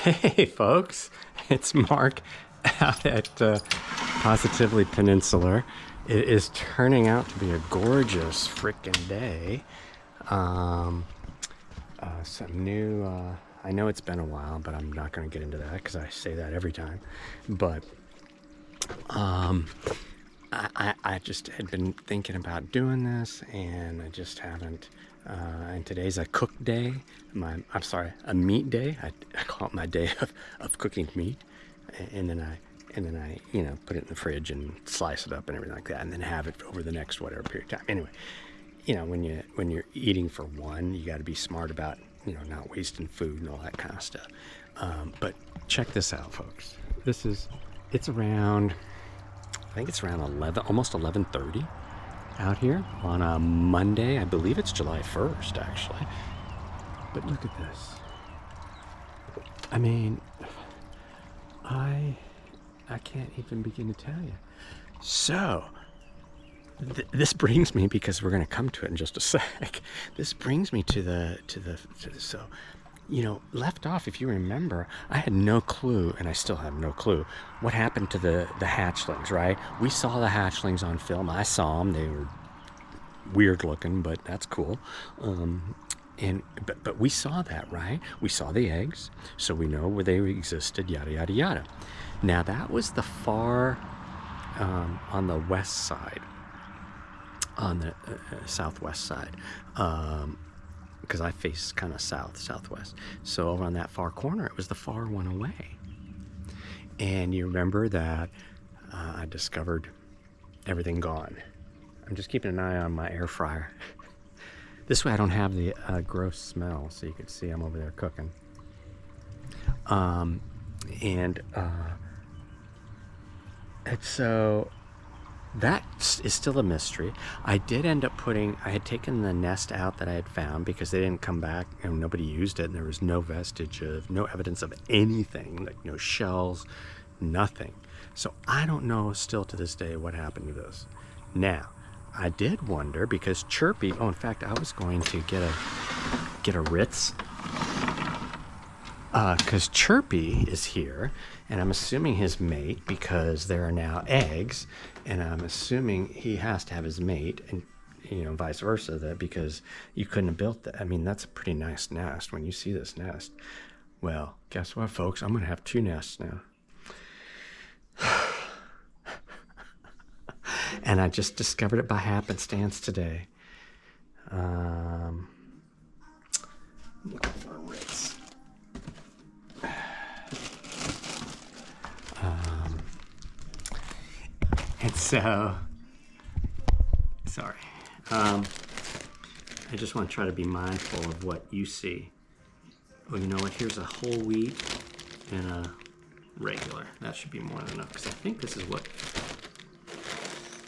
Hey folks, it's Mark out at Positively Peninsular. It is turning out to be a gorgeous freaking day. Some new, I know it's been a while, but I'm not going to get into that because I say that every time. But I just had been thinking about doing this, and I just haven't. And today's a cook day. I'm sorry, a meat day. I call it my day of cooking meat, and then I put it in the fridge and slice it up and everything like that, and then have it over the next whatever period of time. Anyway, when you're eating for one, you got to be smart about not wasting food and all that kind of stuff. But check this out, folks. It's around, I think it's around 11, almost 11:30 out here on a Monday. I believe it's July 1st, actually. But look at this. I mean, I can't even begin to tell you. So, this brings me, because we're going to come to it in just a sec. This brings me to so, left off, if you remember, I had no clue, and I still have no clue, what happened to the hatchlings, right? We saw the hatchlings on film. I saw them. They were weird looking, but that's cool. But we saw that, right? We saw the eggs, so we know where they existed, yada, yada, yada. Now, that was the far, on the west side, on the southwest side, because I face kind of southwest. So over on that far corner, it was the far one away. And you remember that I discovered everything gone. I'm just keeping an eye on my air fryer. This way I don't have the gross smell, so you can see I'm over there cooking. And so that is still a mystery. I did end up I had taken the nest out that I had found because they didn't come back and nobody used it, and there was no vestige of, no evidence of anything, like no shells, nothing. So I don't know still to this day what happened to this. Now, I did wonder, because Chirpy, in fact, I was going to get a Ritz, because Chirpy is here, and I'm assuming his mate, because there are now eggs, and I'm assuming he has to have his mate, and vice versa, that because you couldn't have built that. I mean, that's a pretty nice nest. When you see this nest, well, guess what, folks? I'm gonna have two nests now. And I just discovered it by happenstance today. I'm looking for a Ritz. And so, sorry. I just want to try to be mindful of what you see. Well, you know what? Here's a whole wheat and a regular. That should be more than enough, because I think this is what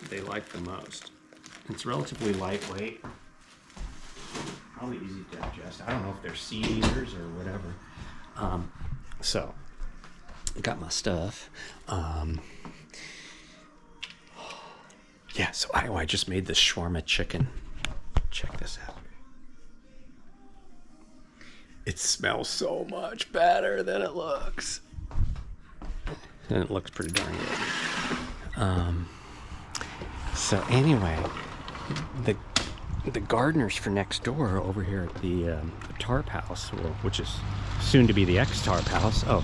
they like the most. It's relatively lightweight, probably easy to digest. I don't know if they're seed eaters or whatever. So I got my stuff. Yeah, so I just made this shawarma chicken. Check this out. It smells so much better than it looks. And it looks pretty darn good. So anyway, the gardeners for next door over here at the tarp house, which is soon to be the ex-tarp house. Oh,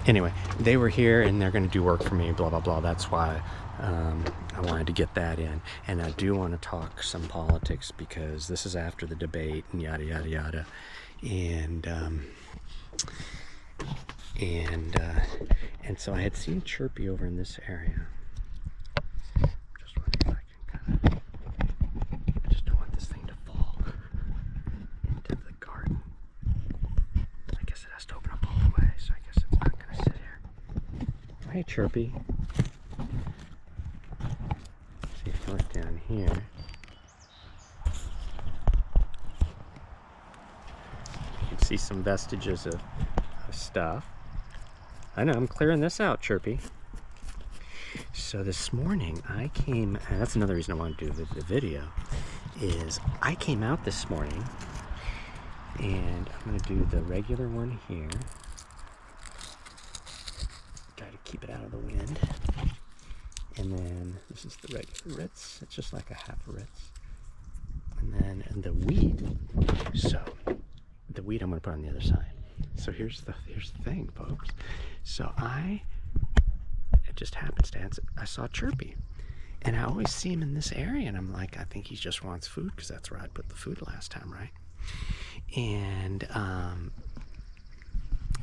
anyway, they were here and they're going to do work for me, blah, blah, blah. That's why I wanted to get that in. And I do want to talk some politics, because this is after the debate and yada, yada, yada. And so I had seen Chirpy over in this area. Just wondering if I can I just don't want this thing to fall into the garden. I guess it has to open up all the way, so I guess it's not going to sit here. Hey, Chirpy. See if you look down here. You can see some vestiges of stuff. I know, I'm clearing this out, Chirpy. So this morning I came, and that's another reason I wanted to do the video, is I came out this morning And I'm gonna do the regular one here. Try to keep it out of the wind. And then this is the regular Ritz. It's just like a half a Ritz. And then the wheat. So the wheat I'm gonna put on the other side. So here's the thing, folks. So it just happenstance, I saw Chirpy. And I always see him in this area, and I'm like, I think he just wants food, because that's where I put the food last time, right? And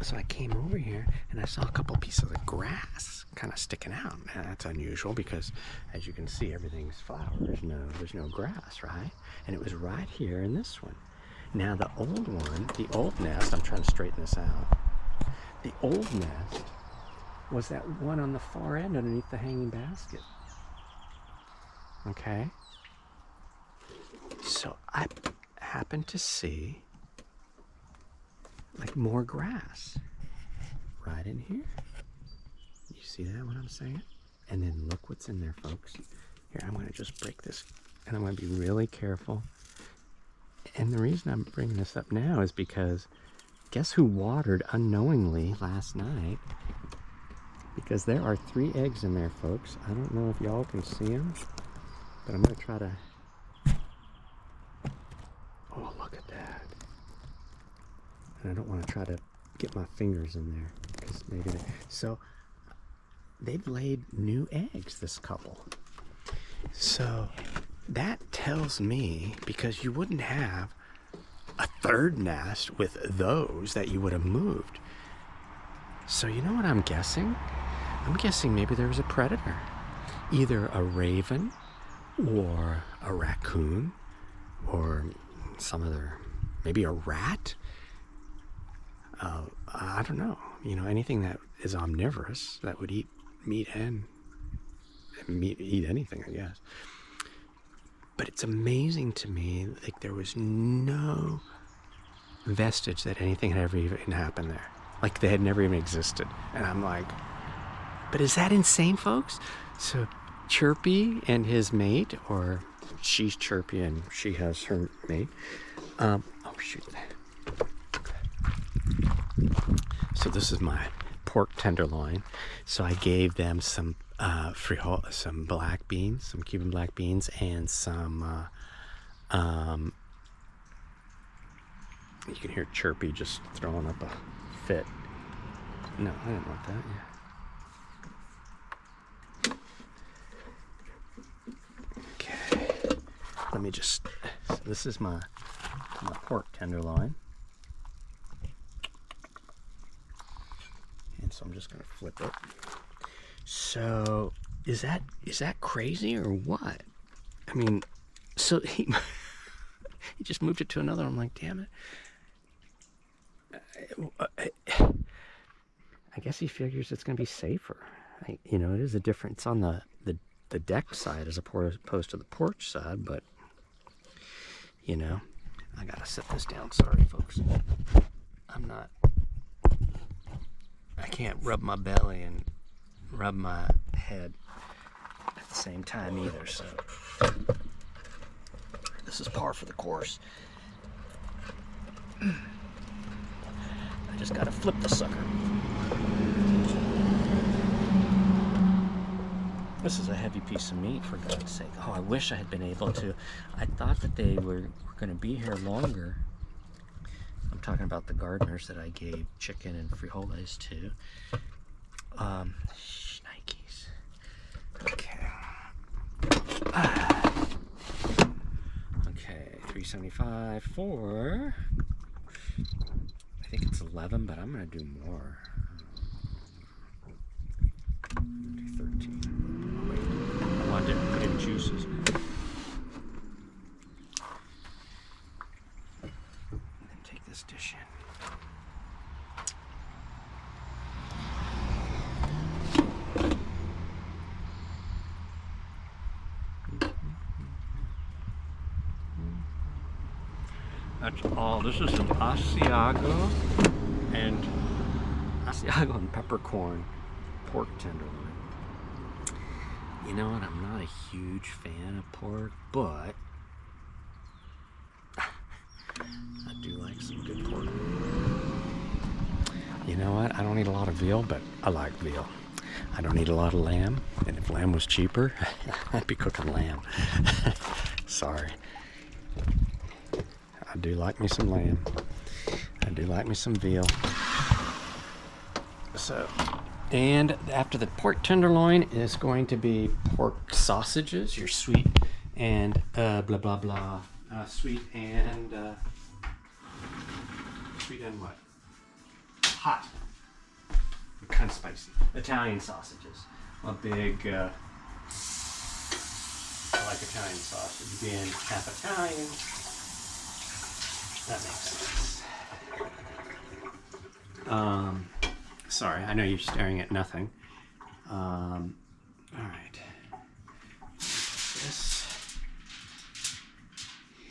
so I came over here, and I saw a couple pieces of grass kind of sticking out. And that's unusual, because as you can see, everything's flower. There's no grass, right? And it was right here in this one. Now the old one, the old nest, I'm trying to straighten this out. The old nest was that one on the far end underneath the hanging basket. Okay? So I happened to see like more grass right in here. You see that, what I'm saying? And then look what's in there, folks. Here, I'm going to just break this, and I'm going to be really careful. And the reason I'm bringing this up now is because guess who watered unknowingly last night? Because there are 3 eggs in there, folks. I don't know if y'all can see them, but I'm going to try to... Oh, look at that. And I don't want to try to get my fingers in there, because maybe so they've laid new eggs, this couple. So that tells me, because you wouldn't have a third nest with those that you would have moved. So you know what I'm guessing? I'm guessing maybe there was a predator, either a raven or a raccoon or some other, maybe a rat. I don't know. You know, anything that is omnivorous that would eat meat and eat anything, I guess. But it's amazing to me, like there was no vestige that anything had ever even happened there. Like they had never even existed. And I'm like, but is that insane, folks? So Chirpy and his mate, or she's Chirpy and she has her mate. Oh shoot. So this is my pork tenderloin. So I gave them some frijol, some black beans, some Cuban black beans, and some you can hear Chirpy just throwing up a fit. No, I didn't want that. Yeah. Okay. Let me just. So this is my pork tenderloin. And so I'm just gonna flip it. So is that crazy or what? I mean, so he just moved it to another. I'm like, damn it. I guess he figures it's gonna be safer. You know, it is a different. It's on the deck side as opposed to the porch side, but you know, I gotta set this down. Sorry, folks. I can't rub my belly and rub my head at the same time either, so this is par for the course. I just gotta flip the sucker. This is a heavy piece of meat, for God's sake. Oh, I wish I had been able to. I thought that they were going to be here longer. I'm talking about the gardeners that I gave chicken and frijoles to. Shnikes. Okay. Okay, $3.75 for, I think it's 11, but I'm going to do more. 13. Wait, I wanted to put in juices. And then take this dish in. That's all. This is some Asiago and peppercorn pork tenderloin. You know what? I'm not a huge fan of pork, but I do like some good pork. You know what? I don't eat a lot of veal, but I like veal. I don't eat a lot of lamb, and if lamb was cheaper, I'd be cooking lamb. Sorry. I do like me some lamb. I do like me some veal. So, and after the pork tenderloin is going to be pork sausages, your sweet and blah blah blah, sweet and what? Hot. Kind of spicy. Italian sausages. A big. I like Italian sausage. Being half Italian, that makes sense. Sorry, I know you're staring at nothing. All right. This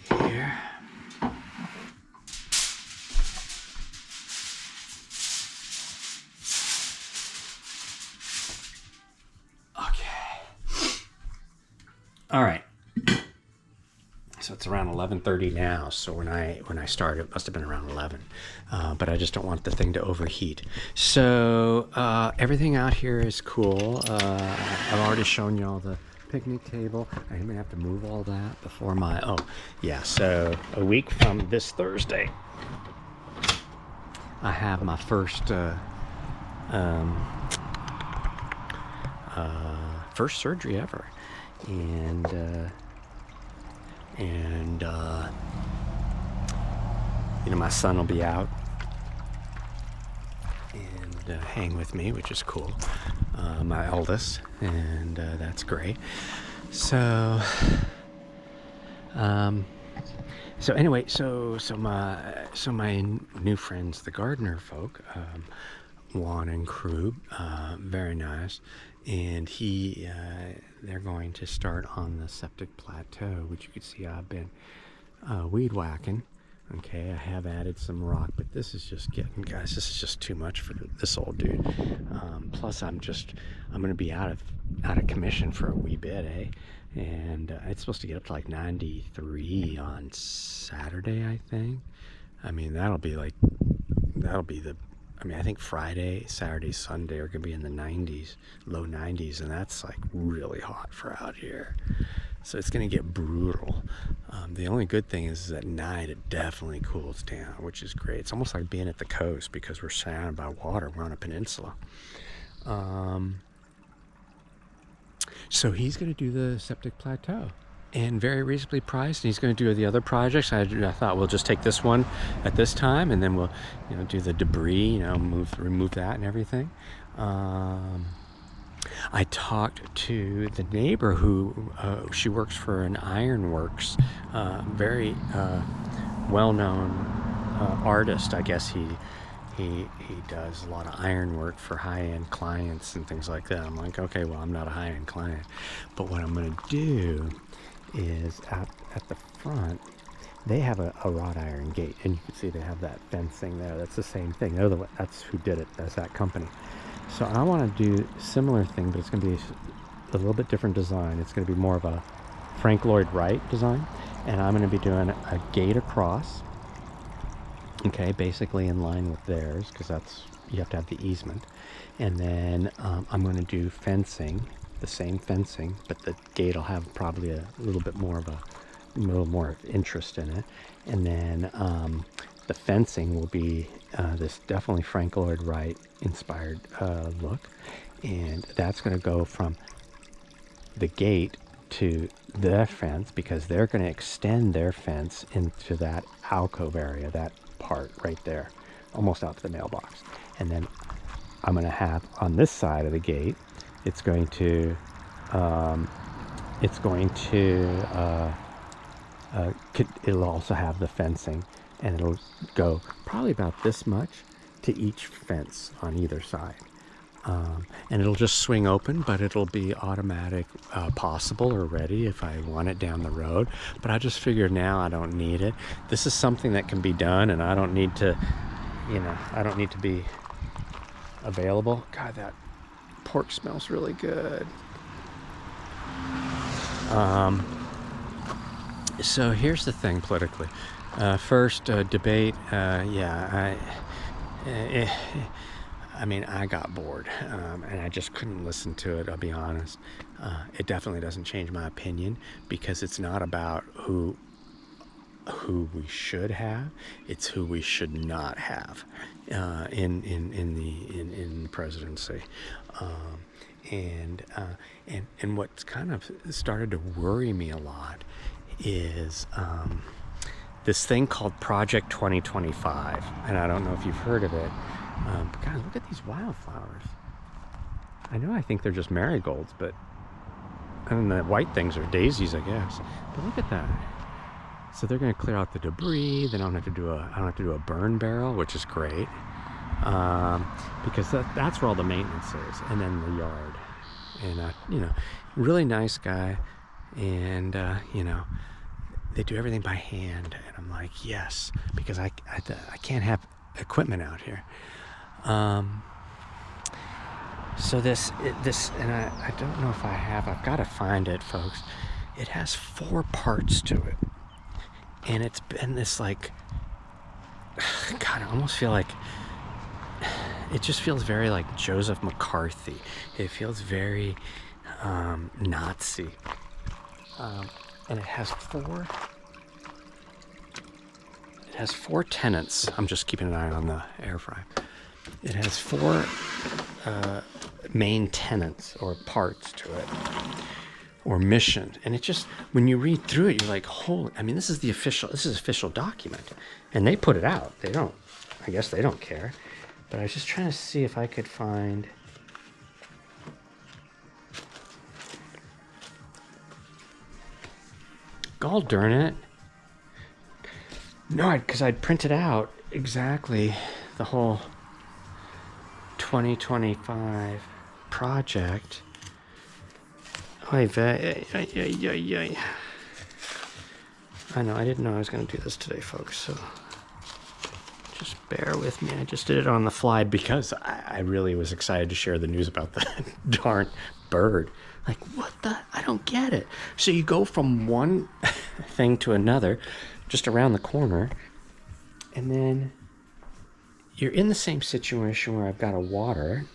here. Okay. All right. So it's around 11:30 now. So when I started, it must have been around 11. But I just don't want the thing to overheat. So everything out here is cool. I've already shown you all the picnic table. I may have to move all that before my. Oh, yeah. So a week from this Thursday, I have my first first surgery ever, and you know, my son will be out and hang with me, which is cool. My eldest, and that's great. So anyway, so my new friends, the gardener folk, Juan and crew, very nice, and they're going to start on the septic plateau, which you can see I've been weed whacking. Okay, I have added some rock, but this is just this is just too much for this old dude. Plus, I'm going to be out of commission for a wee bit, eh? And it's supposed to get up to like 93 on Saturday, I think. I mean, I think Friday, Saturday, Sunday are going to be in the 90s, low 90s, and that's like really hot for out here. So it's going to get brutal. The only good thing is at night it definitely cools down, which is great. It's almost like being at the coast because we're surrounded by water. We're on a peninsula. So he's going to do the septic plateau, and very reasonably priced. And he's going to do the other projects. I thought we'll just take this one at this time, and then we'll, do the debris, remove that and everything. I talked to the neighbor who she works for an ironworks, very well-known artist. I guess he does a lot of ironwork for high-end clients and things like that. I'm like, okay, well, I'm not a high-end client, but what I'm going to do is at the front, they have a wrought iron gate, and you can see they have that fencing there. That's the same thing. That's who did it. That's that company. So I want to do a similar thing, but it's going to be a little bit different design. It's going to be more of a Frank Lloyd Wright design, and I'm going to be doing a gate across. Okay, basically in line with theirs, because you have to have the easement. And then I'm going to do fencing, the same fencing, but the gate will have probably a little more interest in it. And then the fencing will be this definitely Frank Lloyd Wright inspired look, and that's going to go from the gate to their fence, because they're going to extend their fence into that alcove area, that part right there, almost out to the mailbox. And then I'm going to have on this side of the gate, it'll also have the fencing, and it'll go probably about this much to each fence on either side. And it'll just swing open, but it'll be automatic, possible or ready if I want it down the road. But I just figured now I don't need it. This is something that can be done, and I don't need to, be available. God, that pork smells really good. So here's the thing politically. First debate. Yeah, eh, I mean, I got bored, and I just couldn't listen to it. I'll be honest. It definitely doesn't change my opinion because it's not about who we should have; it's who we should not have in the presidency. Um, and what's kind of started to worry me a lot is this thing called Project 2025, and I don't know if you've heard of it. But guys, look at these wildflowers. I know I think they're just marigolds, but and the white things are daisies, I guess. But look at that. So they're going to clear out the debris. Then I don't have to do a burn barrel, which is great, because that's where all the maintenance is, and then the yard. And really nice guy, and they do everything by hand, and I'm like, yes, because I can't have equipment out here. So this, and I don't know if I've got to find it, folks. It has 4 parts to it, and it's been this like, God, I almost feel like, it just feels very like Joseph McCarthy. It feels very Nazi, and it has 4 tenants. I'm just keeping an eye on the air fry. It has 4 main tenants or parts to it, or missions, and it just, when you read through it, you're like, holy! I mean, this is official document, and they put it out. I guess they don't care. But I was just trying to see if I could find. God darn it! No, because I'd printed out exactly the whole 2025 project. I know, I didn't know I was going to do this today, folks, so just bear with me. I just did it on the fly because I really was excited to share the news about the darn bird. Like, what the? I don't get it. So you go from one thing to another, just around the corner, and then you're in the same situation where I've got to water.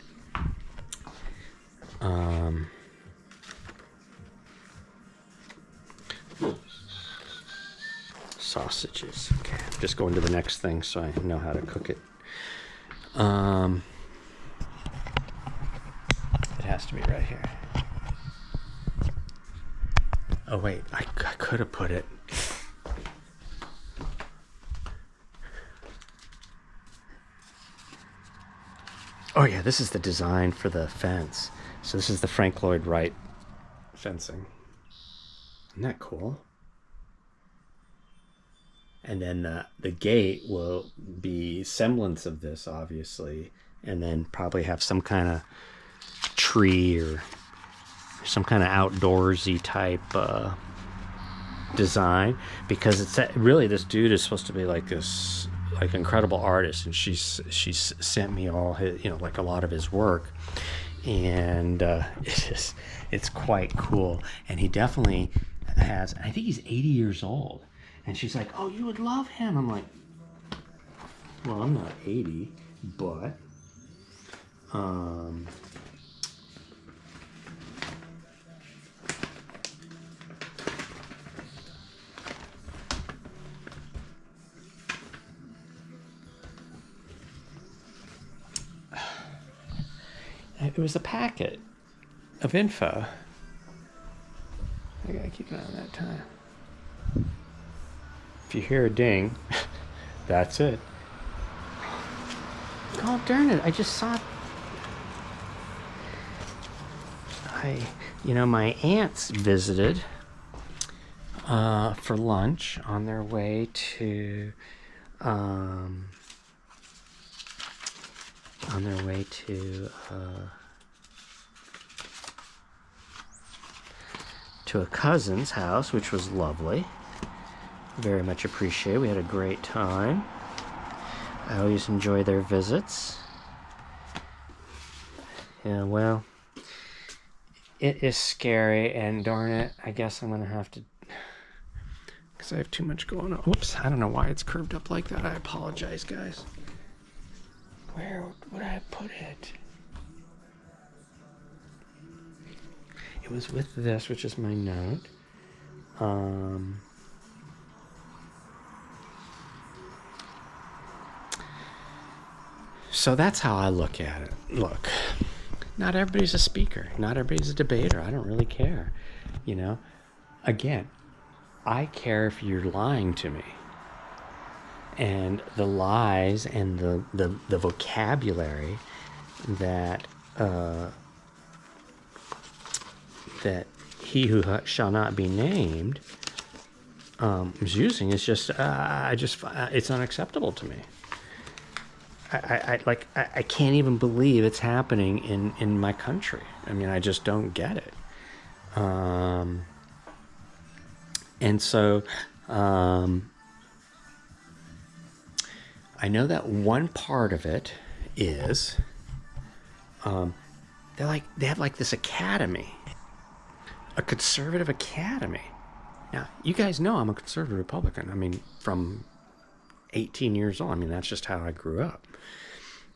Sausages. Okay, I'm just going to the next thing so I know how to cook it. It has to be right here. Oh wait, I could have put it. Oh yeah, this is the design for the fence. So this is the Frank Lloyd Wright fencing. Isn't that cool? And then the gate will be semblance of this, obviously, and then probably have some kind of tree or some kind of outdoorsy type design, because it's really, this dude is supposed to be like this like incredible artist, and she's sent me all his, like a lot of his work, and it's quite cool. And he definitely has, I think he's 80 years old. And she's like, oh, you would love him. I'm like, well, I'm not 80, but it was a packet of info. I gotta keep an eye on that time. If you hear a ding, that's it. Oh, darn it, I just saw. My aunts visited for lunch on their way to to a cousin's house, which was lovely. Very much appreciated. We had a great time. I always enjoy their visits. Yeah, well, it is scary, and darn it, I guess I'm gonna have to because I have too much going on. Whoops, I don't know why it's curved up like that. I apologize, guys. Where would I put it? It was with this, which is my note. So that's how I look at it. Look, not everybody's a speaker. Not everybody's a debater. I don't really care. You know, again, I care if you're lying to me. And the lies and the vocabulary that that he who shall not be named is using is just it's unacceptable to me. I can't even believe it's happening in my country. I mean, I just don't get it. And so I know that one part of it is they have like this academy, a conservative academy. Now, you guys know I'm a conservative Republican. I mean, from 18 years old. I mean, that's just how I grew up.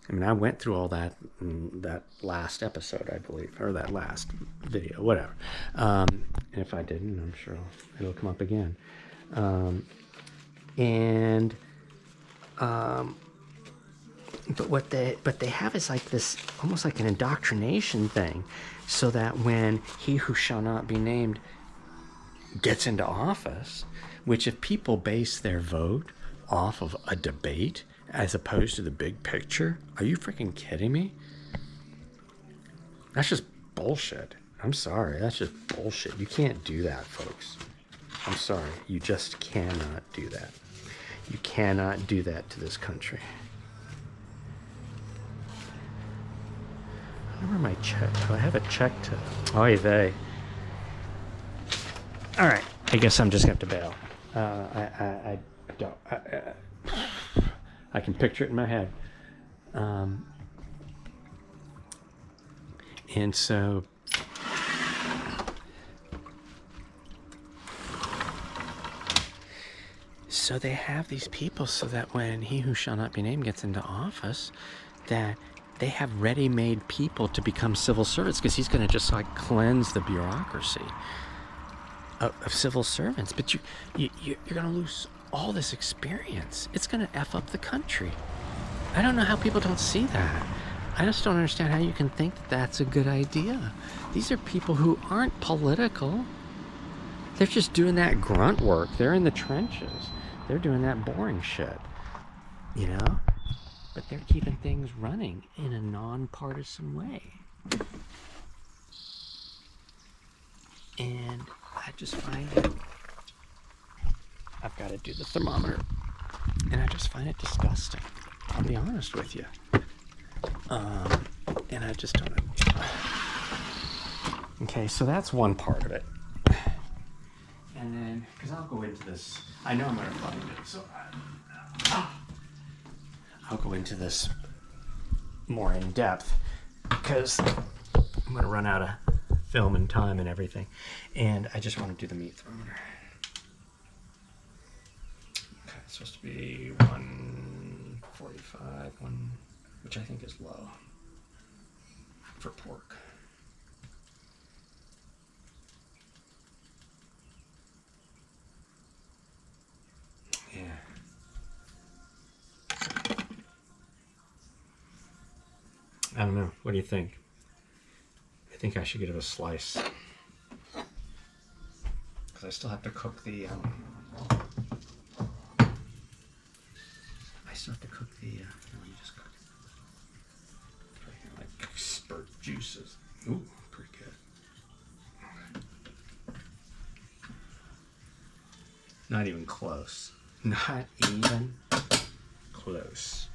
I mean, I went through all that in that last episode, I believe, or that last video, whatever. And if I didn't, I'm sure it'll come up again. But what they have is like this, almost like an indoctrination thing, so that when he who shall not be named gets into office, which if people base their vote off of a debate as opposed to the big picture, are you freaking kidding me? That's just bullshit. I'm sorry, that's just bullshit. You can't do that, folks. I'm sorry, you just cannot do that. You cannot do that to this country. Where am I check? Do I have a check to? Oy vey. All right, I guess I'm just gonna have to bail. I don't. I can picture it in my head. And so they have these people so that when he who shall not be named gets into office, that they have ready-made people to become civil servants, because he's going to just like cleanse the bureaucracy of civil servants. But you're going to lose all this experience. It's going to F up the country. I don't know how people don't see that. I just don't understand how you can think that that's a good idea. These are people who aren't political. They're just doing that grunt work. They're in the trenches. They're doing that boring shit, you know? But they're keeping things running in a nonpartisan way. And I just find it, I've got to do the thermometer, and I just find it disgusting. I'll be honest with you. And I just don't. Okay, so that's one part of it. And then, because I'll go into this, I know I'm going to find it, so I'll go into this more in depth, because I'm going to run out of film and time and everything. And I just want to do the meat thermometer. Okay, it's supposed to be 145, which I think is low for pork. Yeah. I don't know. What do you think? I think I should give it a slice, because I still have to cook the. I still have to cook the. Let me just cook it. Like spurt juices. Ooh, pretty good. Not even close. Not even close.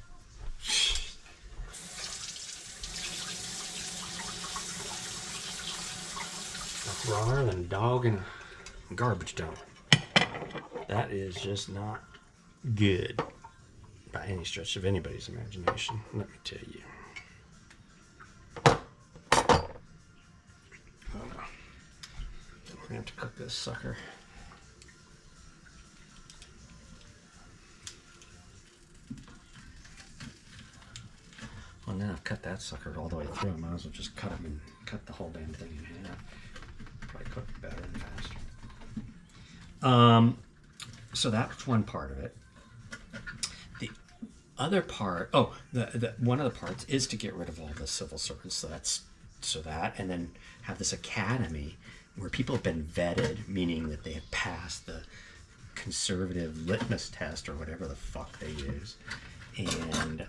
That's rawer than a dog in a garbage dump. That is just not good by any stretch of anybody's imagination, let me tell you. Oh no. We're gonna have to cook this sucker. Well, now I've cut that sucker all the way through. I might as well just cut the whole damn thing in half. Probably cook better and faster. So that's one part of it. The other part, one of the parts is to get rid of all the civil servants. So and then have this academy where people have been vetted, meaning that they have passed the conservative litmus test or whatever the fuck they use, and